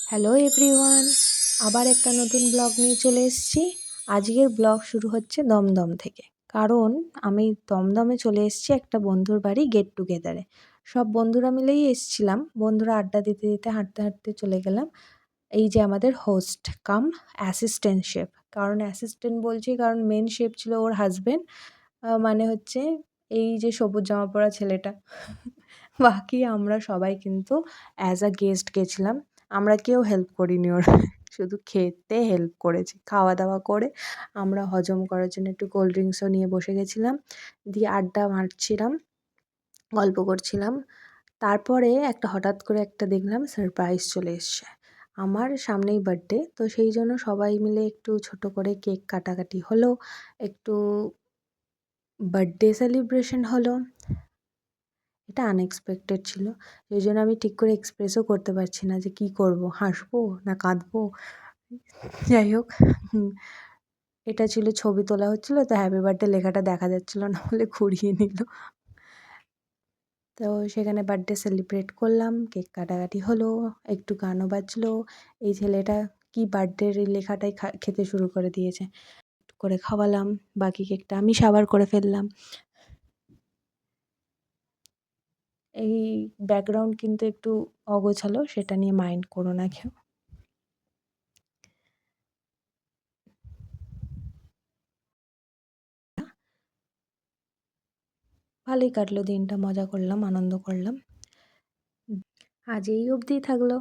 Hello everyone, আবার একটা নতুন ব্লগ নিয়ে চলে এসেছি। আজকের ব্লগ শুরু হচ্ছে দমদম থেকে, কারণ আমি দমদমে চলে এসেছি একটা বন্ধুর বাড়ি গেট টুগেদারে। সব বন্ধুরা মিলেই এসেছিলাম। বন্ধুরা আড্ডা দিতে দিতে হাঁটতে হাঁটতে চলে গেলাম এই যে আমাদের হোস্ট কাম অ্যাসিস্ট্যান্ট শেফ। কারণ অ্যাসিস্ট্যান্ট বলছি কারণ মেন শেফ ছিল ওর হাজবেন্ড, মানে হচ্ছে এই যে সবুজ জামা পরা ছেলেটা। বাকি আমরা সবাই কিন্তু অ্যাজ আ গেস্ট গেছিলাম। আমরা কেউ হেল্প করিনি ওর, শুধু খেতে হেল্প করেছি। খাওয়া দাওয়া করে আমরা হজম করার জন্য একটু কোল্ড ড্রিঙ্কসও নিয়ে বসে গেছিলাম, দিয়ে আড্ডা মারছিলাম, গল্প করছিলাম। তারপরে হঠাৎ করে একটা দেখলাম সারপ্রাইজ চলে এসছে। আমার সামনেই বার্থডে, তো সেই জন্য সবাই মিলে একটু ছোট করে কেক কাটাকাটি হলো, একটু বার্থডে সেলিব্রেশন হলো। এটা আনএক্সপেক্টেড ছিল, সেই জন্য আমি ঠিক করে এক্সপ্রেসও করতে পারছি না যে কী করব, হাসবো না কাঁদবো। যাই হোক, এটা ছিল ছবি তোলা হচ্ছিলো, তো হ্যাপি বার্থডে লেখাটা দেখা যাচ্ছিলো না বলে ঘুরিয়ে নিল। তো সেখানে বার্থডে সেলিব্রেট করলাম, কেক কাটাকাটি হলো, একটু গানও বাজলো। এই ছেলেটা কি বার্থডের এই লেখাটাই খেতে শুরু করে দিয়েছে। একটু করে খাওয়ালাম, বাকি কেকটা আমি সাবার করে ফেললাম। এই ব্যাকগ্রাউন্ড কিন্তু একটু অগোছালো, সেটা নিয়ে মাইন্ড করো না কেউ। ভালোই কাটলো দিনটা, মজা করলাম, আনন্দ করলাম। আজ এই অবধিই থাকলো।